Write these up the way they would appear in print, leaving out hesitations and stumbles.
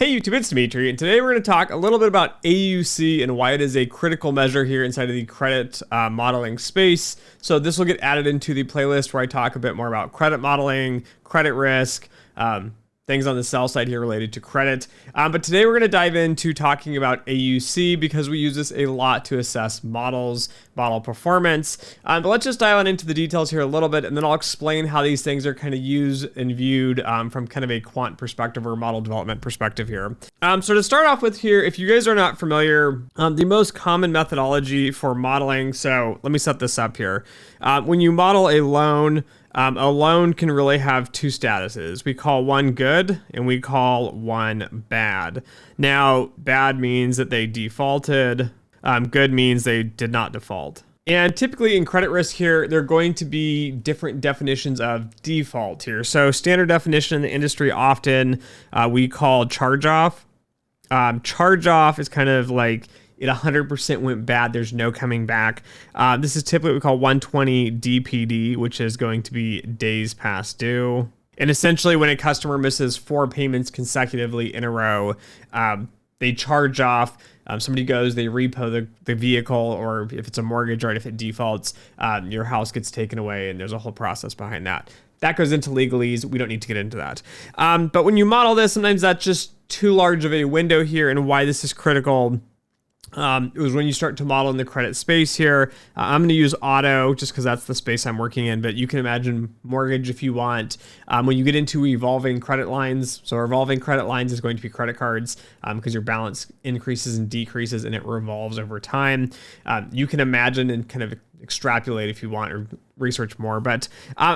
Hey YouTube, it's Dimitri, and today we're going to talk a little bit about AUC and why it is a critical measure here inside of the credit modeling space. So this will get added into the playlist where I talk a bit more about credit modeling, credit risk, things on the sell side here related to credit. But today we're going to dive into talking about AUC because we use this a lot to assess model performance. But let's just dive on into the details here a little bit, and then I'll explain how these things are kind of used and viewed from kind of a quant perspective or model development perspective here. So to start off with here, if you guys are not familiar, the most common methodology for modeling, so let me set this up here. When you model a loan can really have two statuses. We call one good and we call one bad. Now, bad means that they defaulted. Good means they did not default. And typically in credit risk here, there are going to be different definitions of default here. So standard definition in the industry often we call charge-off. Charge-off is kind of like it 100% went bad. There's no coming back. This is typically what we call 120 DPD, which is going to be days past due. And essentially when a customer misses 4 payments consecutively in a row, they charge off. Somebody goes, they repo the vehicle, or if it's a mortgage, right, if it defaults, your house gets taken away, and there's a whole process behind that. That goes into legalese. We don't need to get into that. But when you model this, sometimes that's just too large of a window here, and why this is critical. It was when you start to model in the credit space here. I'm going to use auto just because that's the space I'm working in, but you can imagine mortgage if you want. When you get into evolving credit lines, so revolving credit lines is going to be credit cards because your balance increases and decreases and it revolves over time. You can imagine and kind of extrapolate if you want or research more, but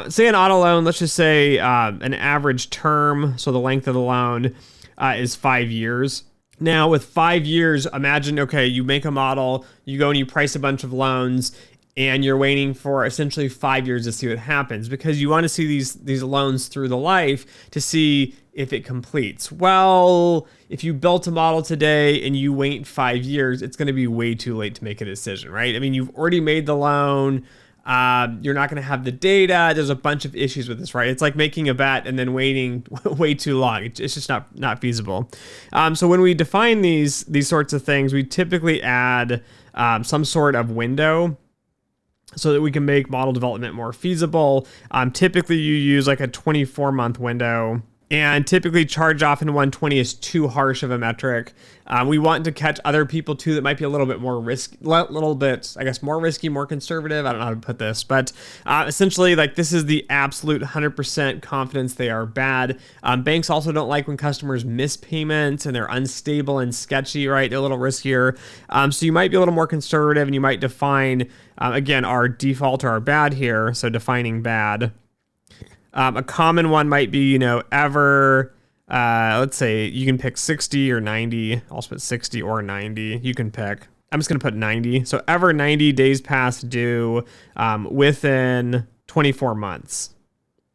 say an auto loan, let's just say an average term, so the length of the loan is 5 years. Now with 5 years, imagine, okay, you make a model, you go and you price a bunch of loans, and you're waiting for essentially 5 years to see what happens because you want to see these loans through the life to see if it completes. Well, if you built a model today and you wait 5 years, it's going to be way too late to make a decision, right? I mean, you've already made the loan. You're not going to have the data. There's a bunch of issues with this, right? It's like making a bet and then waiting way too long. It's just not feasible. So when we define these sorts of things, we typically add some sort of window so that we can make model development more feasible. Typically you use like a 24-month window. And typically charge off in 120 is too harsh of a metric. We want to catch other people too that might be a little bit more risky, little bit, I guess, more risky, more conservative. I don't know how to put this, but essentially like this is the absolute 100% confidence they are bad. Banks also don't like when customers miss payments and they're unstable and sketchy, right? They're a little riskier. So you might be a little more conservative and you might define, again, our default or our bad here. So defining bad. A common one might be, let's say you can pick 60 or 90. I'll put 60 or 90. You can pick. I'm just going to put 90. So ever 90 days past due within 24 months.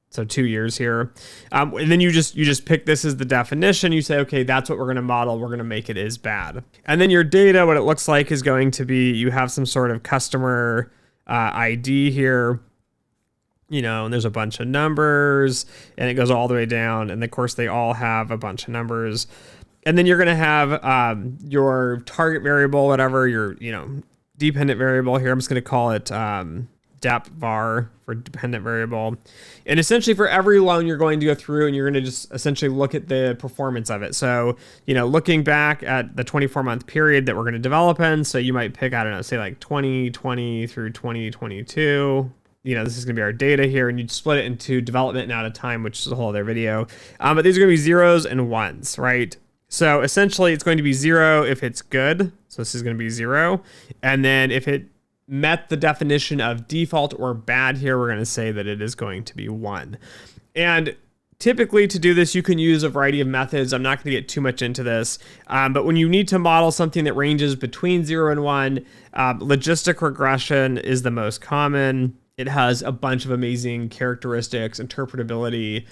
So 2 years here. And then you just pick this as the definition. You say, okay, that's what we're going to model. We're going to make it as bad. And then your data, what it looks like is going to be, you have some sort of customer ID here. And there's a bunch of numbers and it goes all the way down. And of course they all have a bunch of numbers. And then you're going to have your target variable, whatever, your, dependent variable here. I'm just going to call it dep var for dependent variable. And essentially for every loan you're going to go through and you're going to just essentially look at the performance of it. So, looking back at the 24-month period that we're going to develop in. So you might pick, I don't know, say like 2020 through 2022. This is going to be our data here, and you'd split it into development and out of time, which is a whole other video. But these are going to be zeros and ones, right? So essentially it's going to be 0 if it's good. So this is going to be 0. And then if it met the definition of default or bad here, we're going to say that it is going to be 1. And typically to do this, you can use a variety of methods. I'm not going to get too much into this, but when you need to model something that ranges between 0 and 1, logistic regression is the most common. It has a bunch of amazing characteristics, interpretability.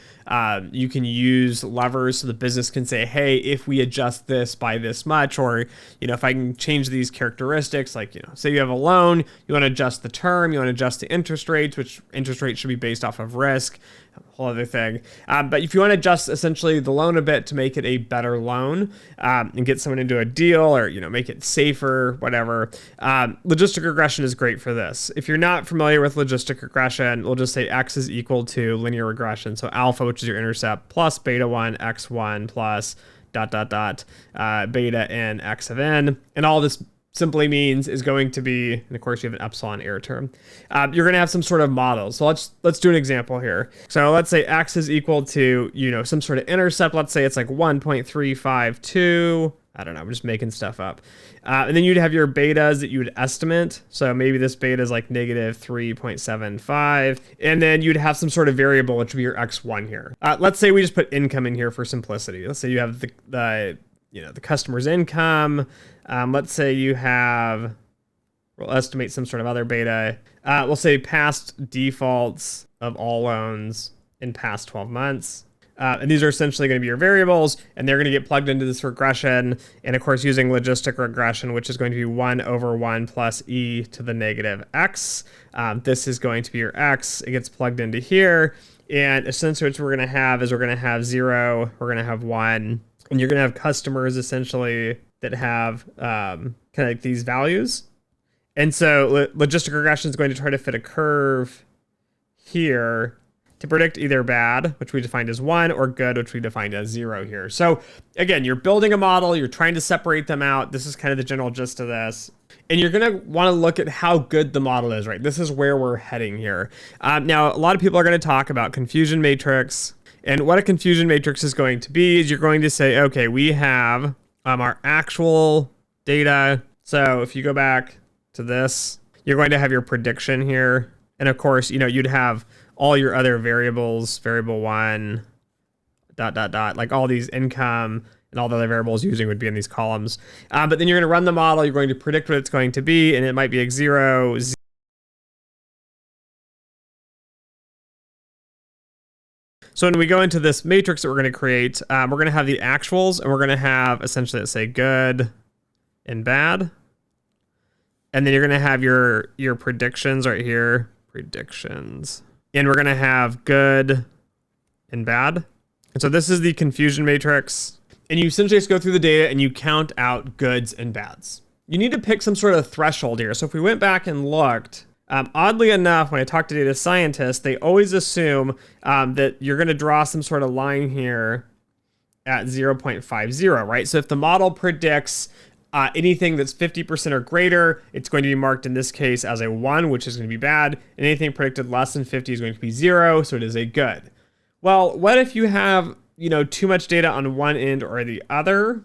You can use levers so the business can say, hey, if we adjust this by this much, or, if I can change these characteristics, like, say you have a loan, you want to adjust the term, you want to adjust the interest rates, which interest rates should be based off of risk. whole other thing. But if you want to adjust essentially the loan a bit to make it a better loan and get someone into a deal or, make it safer, whatever, logistic regression is great for this. If you're not familiar with logistic regression, we'll just say X is equal to linear regression. So alpha, which is your intercept, plus beta 1, X1 plus ... beta n X of n. And all this simply means is going to be, and of course you have an epsilon error term, you're going to have some sort of model. So let's do an example here. So let's say X is equal to, some sort of intercept. Let's say it's like 1.352. I don't know, I'm just making stuff up. And then you'd have your betas that you would estimate. So maybe this beta is like negative 3.75. And then you'd have some sort of variable, which would be your X1 here. Let's say we just put income in here for simplicity. Let's say you have the customer's income. Let's say you have, we'll estimate some sort of other beta. We'll say past defaults of all loans in past 12 months. And these are essentially going to be your variables, and they're going to get plugged into this regression. And of course, using logistic regression, which is going to be 1 over 1 plus e to the negative x. This is going to be your x. It gets plugged into here. And essentially what we're going to have is we're going to have 0, we're going to have 1, and you're going to have customers essentially that have kind of like these values. And so logistic regression is going to try to fit a curve here to predict either bad, which we defined as 1, or good, which we defined as 0 here. So again, you're building a model, you're trying to separate them out. This is kind of the general gist of this. And you're going to want to look at how good the model is, right? This is where we're heading here. Now, a lot of people are going to talk about confusion matrix. And what a confusion matrix is going to be is you're going to say, okay, we have our actual data. So if you go back to this, you're going to have your prediction here. And of course, you'd have all your other variables, variable 1, ... like all these income and all the other variables using would be in these columns. But then you're going to run the model, you're going to predict what it's going to be, and it might be like 0, 0. So when we go into this matrix that we're going to create, we're going to have the actuals, and we're going to have essentially, let's say, good and bad. And then you're going to have your predictions right here, predictions. And we're going to have good and bad. And so this is the confusion matrix. And you essentially just go through the data and you count out goods and bads. You need to pick some sort of threshold here. So if we went back and looked, oddly enough, when I talk to data scientists, they always assume that you're going to draw some sort of line here at 0.50, right? So if the model predicts anything that's 50% or greater, it's going to be marked in this case as a 1, which is going to be bad. And anything predicted less than 50 is going to be 0, so it is a good. Well, what if you have, too much data on one end or the other,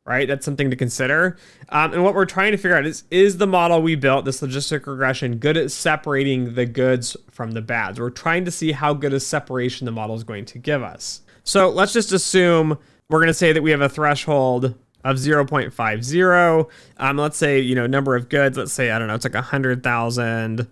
right? That's something to consider. And what we're trying to figure out is the model we built, this logistic regression, good at separating the goods from the bads? We're trying to see how good a separation the model is going to give us. So let's just assume we're going to say that we have a threshold of 0.50. Let's say, number of goods, let's say, I don't know, it's like 100,000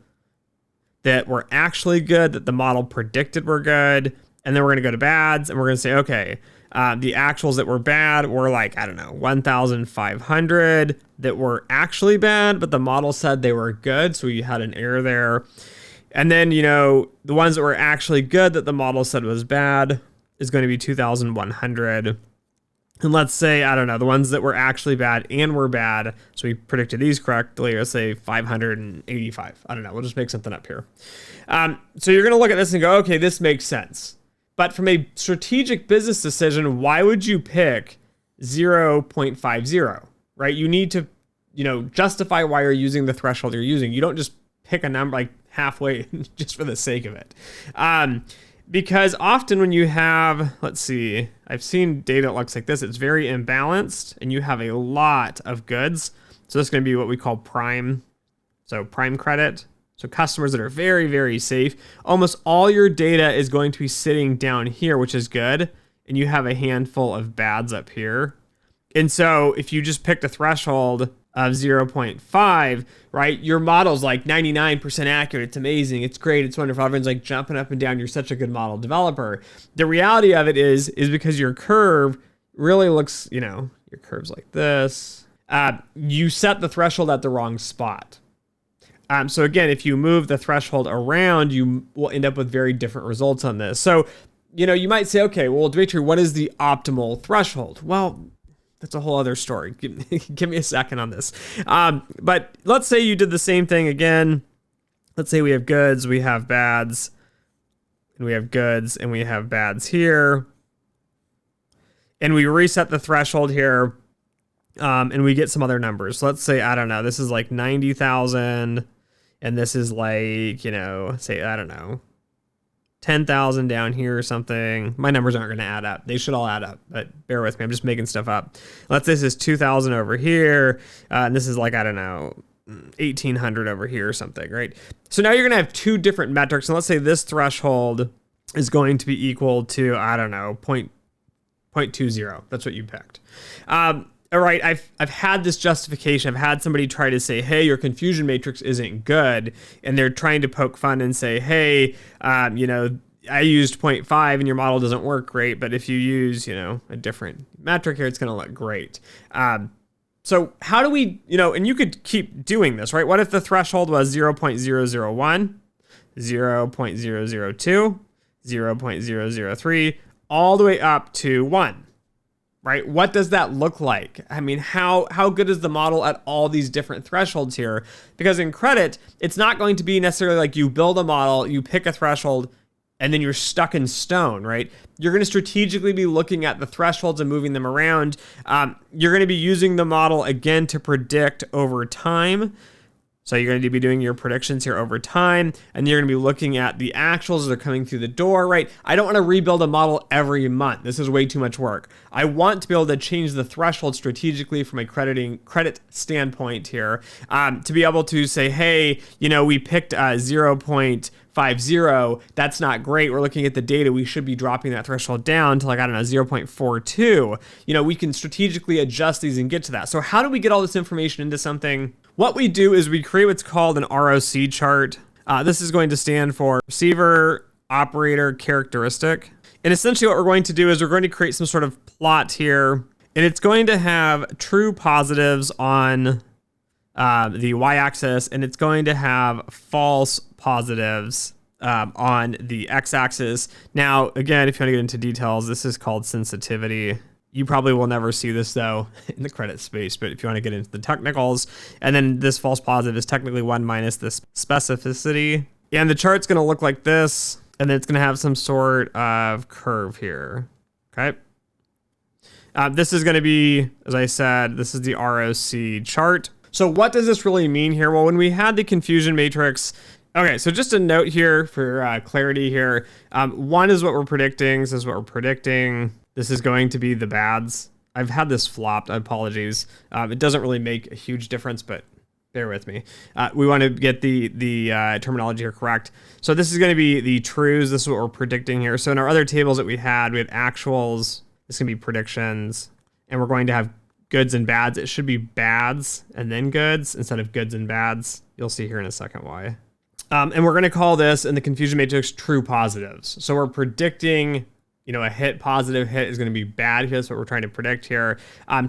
that were actually good, that the model predicted were good. And then we're going to go to bads, and we're going to say, okay, the actuals that were bad were like, I don't know, 1,500 that were actually bad, but the model said they were good. So we had an error there. And then, the ones that were actually good that the model said was bad is going to be 2,100. And let's say, I don't know, the ones that were actually bad and were bad, so we predicted these correctly, let's say 585. I don't know, we'll just make something up here. So you're going to look at this and go, okay, this makes sense. But from a strategic business decision, why would you pick 0.50, right? You need to, justify why you're using the threshold you're using. You don't just pick a number like halfway just for the sake of it. Because often when you have, let's see, I've seen data that looks like this. It's very imbalanced and you have a lot of goods. So this is going to be what we call prime. So prime credit. So customers that are very, very safe. Almost all your data is going to be sitting down here, which is good. And you have a handful of bads up here. And so if you just picked a threshold of 0.5, right? Your model's like 99% accurate. It's amazing. It's great. It's wonderful. Everyone's like jumping up and down. You're such a good model developer. The reality of it is because your curve really looks, your curve's like this. You set the threshold at the wrong spot. So again, if you move the threshold around, you will end up with very different results on this. So, you might say, okay, well, Dimitri, what is the optimal threshold? Well, that's a whole other story. Give me a second on this. But let's say you did the same thing again. Let's say we have goods, we have bads, and we have goods, and we have bads here. And we reset the threshold here, and we get some other numbers. So let's say, I don't know, this is like 90,000, and this is like, say, I don't know, 10,000 down here or something. My numbers aren't going to add up. They should all add up, but bear with me. I'm just making stuff up. Let's say this is 2,000 over here, and this is like, I don't know, 1,800 over here or something, right? So now you're going to have two different metrics, and let's say this threshold is going to be equal to, I don't know, 0.20. That's what you picked. All right, I've had this justification. I've had somebody try to say, hey, your confusion matrix isn't good. And they're trying to poke fun and say, hey, I used 0.5 and your model doesn't work great. But if you use, a different metric here, it's going to look great. So how do we, and you could keep doing this, right? What if the threshold was 0.001, 0.002, 0.003, all the way up to 1? Right? What does that look like? I mean, how good is the model at all these different thresholds here? Because in credit, it's not going to be necessarily like you build a model, you pick a threshold, and then you're stuck in stone, right? You're going to strategically be looking at the thresholds and moving them around. You're going to be using the model again to predict over time. So you're going to be doing your predictions here over time, and you're going to be looking at the actuals that are coming through the door, right? I don't want to rebuild a model every month. This is way too much work. I want to be able to change the threshold strategically from a credit standpoint here, to be able to say, hey, we picked 0.50. That's not great. We're looking at the data. We should be dropping that threshold down to like, I don't know, 0.42. We can strategically adjust these and get to that. So how do we get all this information into something? What we do is we create what's called an ROC chart. This is going to stand for receiver operator characteristic. And essentially what we're going to do is we're going to create some sort of plot here, and it's going to have true positives on the y-axis, and it's going to have false positives on the x-axis. Now, again, if you want to get into details, this is called sensitivity. You probably will never see this, though, in the credit space, but if you want to get into the technicals, and then this false positive is technically 1 minus this specificity. And the chart's going to look like this, and then it's going to have some sort of curve here, okay? This is going to be, as I said, this is the ROC chart. So what does this really mean here? Well, when we had the confusion matrix, okay, so just a note here for clarity here. 1 is what we're predicting. This is what we're predicting. This is going to be the bads. I've had this flopped. Apologies. It doesn't really make a huge difference, but bear with me. We want to get the terminology here correct. So this is going to be the trues. This is what we're predicting here. So in our other tables that we had actuals. This can be predictions, and we're going to have goods and bads. It should be bads and then goods instead of goods and bads. You'll see here in a second why. And we're going to call this in the confusion matrix true positives. So we're predicting, a hit, positive hit is going to be bad here. That's what we're trying to predict here.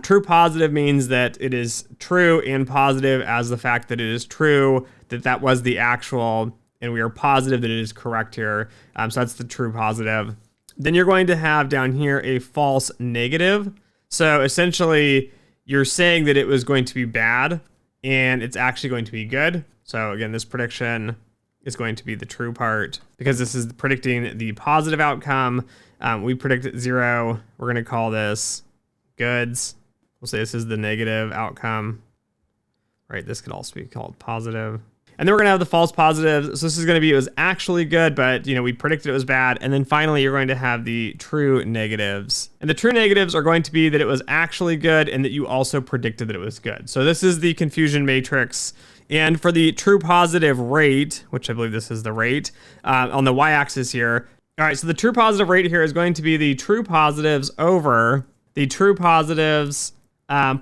True positive means that it is true, and positive as the fact that it is true, that was the actual, and we are positive that it is correct here. So that's the true positive. Then you're going to have down here a false negative. So essentially, you're saying that it was going to be bad, and it's actually going to be good. So again, this prediction is going to be the true part, because this is predicting the positive outcome. We predicted 0. We're going to call this goods. We'll say this is the negative outcome. Right, this could also be called positive. And then we're going to have the false positives. So this is going to be, it was actually good, but we predicted it was bad. And then finally, you're going to have the true negatives. And the true negatives are going to be that it was actually good and that you also predicted that it was good. So this is the confusion matrix. And for the true positive rate, which I believe this is the rate, on the y-axis here. All right, so the true positive rate here is going to be the true positives over the true positives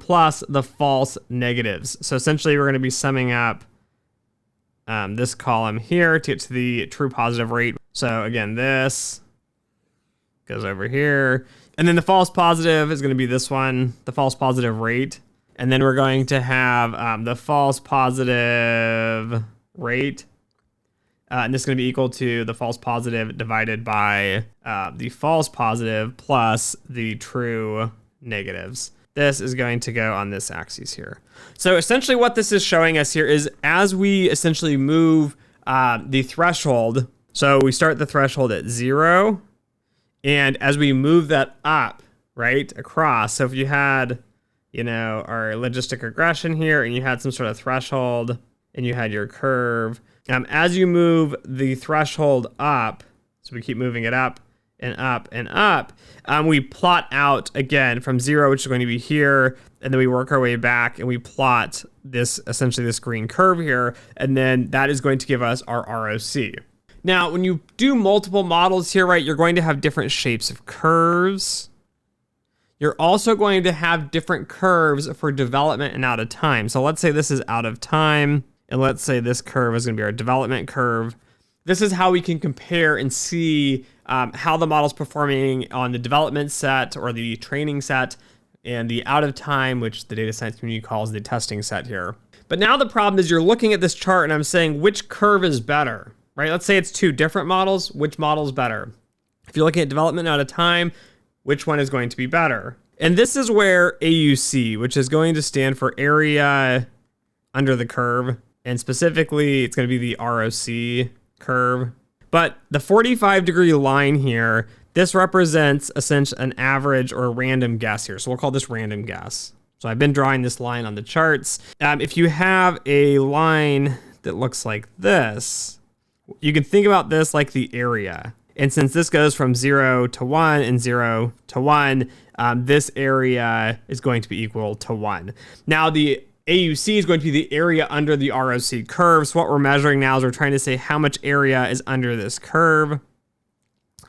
plus the false negatives. So essentially, we're going to be summing up this column here to get to the true positive rate. So again, this goes over here. And then the false positive is going to be this one, the false positive rate. And then we're going to have the false positive rate. And this is going to be equal to the false positive divided by the false positive plus the true negatives. This is going to go on this axis here. So essentially what this is showing us here is as we essentially move the threshold, so we start the threshold at 0, and as we move that up, right, across, so if you had, you know, our logistic regression here, and you had some sort of threshold, and you had your curve, as you move the threshold up, so we keep moving it up and up and up, we plot out again from 0, which is going to be here, and then we work our way back and we plot this, essentially this green curve here, and then that is going to give us our ROC. Now, when you do multiple models here, right, you're going to have different shapes of curves. You're also going to have different curves for development and out of time. So let's say this is out of time, and let's say this curve is going to be our development curve. This is how we can compare and see how the model's performing on the development set or the training set, and the out of time, which the data science community calls the testing set here. But now the problem is you're looking at this chart and I'm saying which curve is better, right? Let's say it's two different models. Which model is better? If you're looking at development out of time, which one is going to be better? And this is where AUC, which is going to stand for area under the curve, and specifically it's going to be the ROC curve. But the 45-degree line here, this represents essentially an average or a random guess here. So we'll call this random guess. So I've been drawing this line on the charts. If you have a line that looks like this, you can think about this like the area. And since this goes from 0 to 1 and 0 to 1, this area is going to be equal to 1. Now the AUC is going to be the area under the ROC curve. So what we're measuring now is we're trying to say how much area is under this curve.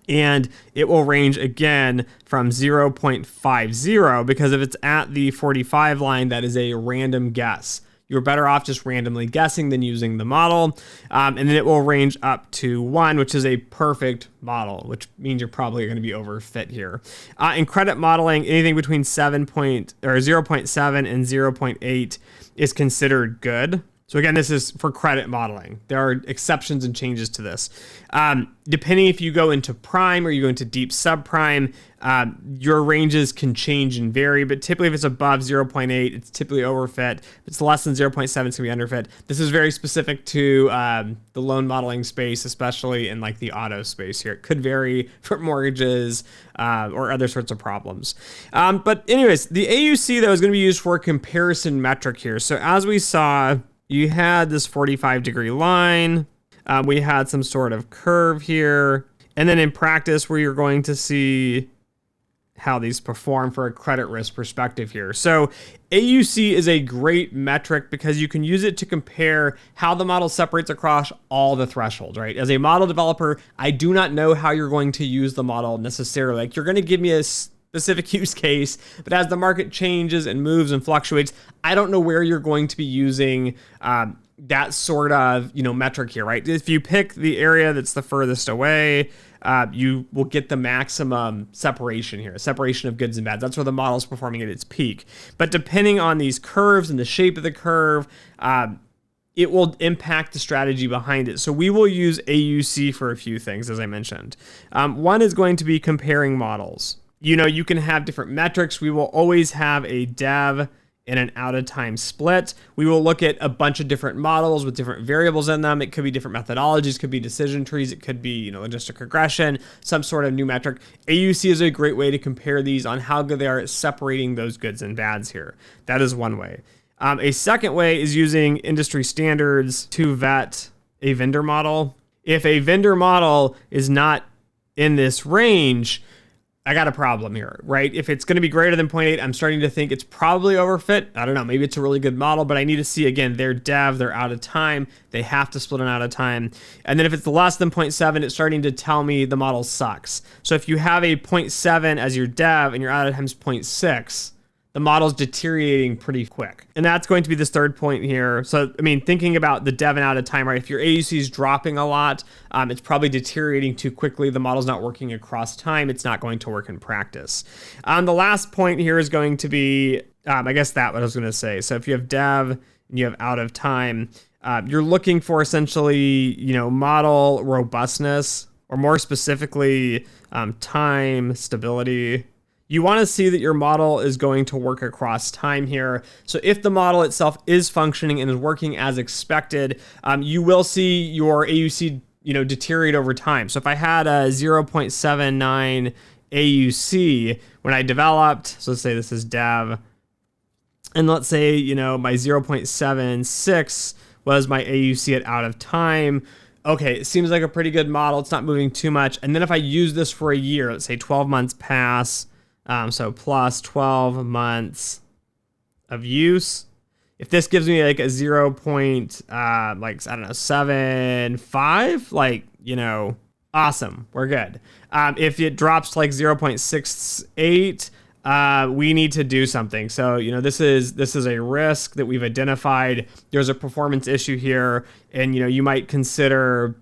And it will range again from 0.50, because if it's at the 45 line, that is a random guess. You're better off just randomly guessing than using the model. And then it will range up to 1, which is a perfect model, which means you're probably going to be overfit here. In credit modeling, anything between 0.7 and 0.8 is considered good. So again, this is for credit modeling. There are exceptions and changes to this. Depending if you go into prime or you go into deep subprime, your ranges can change and vary, but typically if it's above 0.8, it's typically overfit. If it's less than 0.7, it's gonna be underfit. This is very specific to the loan modeling space, especially in like the auto space here. It could vary for mortgages or other sorts of problems. But anyways, the AUC though is gonna be used for a comparison metric here. So as we saw, you had this 45-degree line. We had some sort of curve here. And then in practice, where you're going to see how these perform for a credit risk perspective here. So AUC is a great metric because you can use it to compare how the model separates across all the thresholds, right? As a model developer, I do not know how you're going to use the model necessarily. Like, you're going to give me a specific use case, but as the market changes and moves and fluctuates, I don't know where you're going to be using that sort of, metric here, right? If you pick the area that's the furthest away, you will get the maximum separation here, separation of goods and bads. That's where the model is performing at its peak. But depending on these curves and the shape of the curve, it will impact the strategy behind it. So we will use AUC for a few things, as I mentioned. One is going to be comparing models. You can have different metrics. We will always have a dev and an out of time split. We will look at a bunch of different models with different variables in them. It could be different methodologies, could be decision trees, it could be, logistic regression, some sort of new metric. AUC is a great way to compare these on how good they are at separating those goods and bads here. That is one way. A second way is using industry standards to vet a vendor model. If a vendor model is not in this range, I got a problem here, right? If it's going to be greater than 0.8, I'm starting to think it's probably overfit. I don't know, maybe it's a really good model, but I need to see, again, their dev, they're out of time. They have to split an out of time. And then if it's less than 0.7, it's starting to tell me the model sucks. So if you have a 0.7 as your dev and your out of time is 0.6, the model's deteriorating pretty quick. And that's going to be this third point here. So, thinking about the dev and out of time, right? If your AUC is dropping a lot, it's probably deteriorating too quickly. The model's not working across time. It's not going to work in practice. The last point here is going to be, I guess that what I was going to say. So if you have dev and you have out of time, you're looking for essentially, model robustness, or more specifically, time stability. You want to see that your model is going to work across time here. So if the model itself is functioning and is working as expected, you will see your AUC, deteriorate over time. So if I had a 0.79 AUC when I developed, so let's say this is dev, and let's say, my 0.76 was my AUC at out of time. Okay, it seems like a pretty good model. It's not moving too much. And then if I use this for a year, let's say 12 months pass, so plus 12 months of use. If this gives me like a 0.75, awesome, we're good. If it drops to like 0.68, we need to do something. So, this is a risk that we've identified. There's a performance issue here, and, you might consider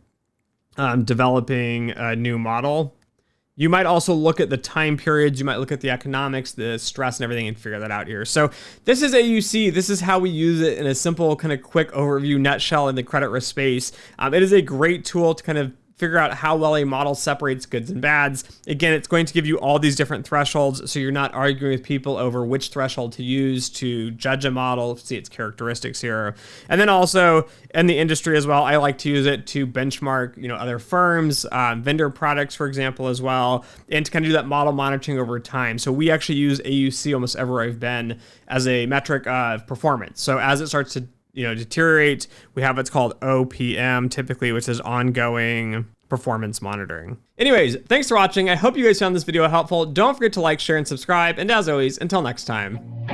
developing a new model. You might also look at the time periods. You might look at the economics, the stress and everything, and figure that out here. So this is AUC. This is how we use it in a simple kind of quick overview nutshell in the credit risk space. It is a great tool to kind of figure out how well a model separates goods and bads. Again, it's going to give you all these different thresholds, so you're not arguing with people over which threshold to use to judge a model, see its characteristics here. And then also in the industry as well, I like to use it to benchmark, other firms, vendor products, for example, as well, and to kind of do that model monitoring over time. So we actually use AUC almost everywhere I've been as a metric of performance. So as it starts to deteriorate, we have what's called OPM typically, which is ongoing performance monitoring. Anyways, thanks for watching. I hope you guys found this video helpful. Don't forget to like, share, and subscribe. And as always, until next time.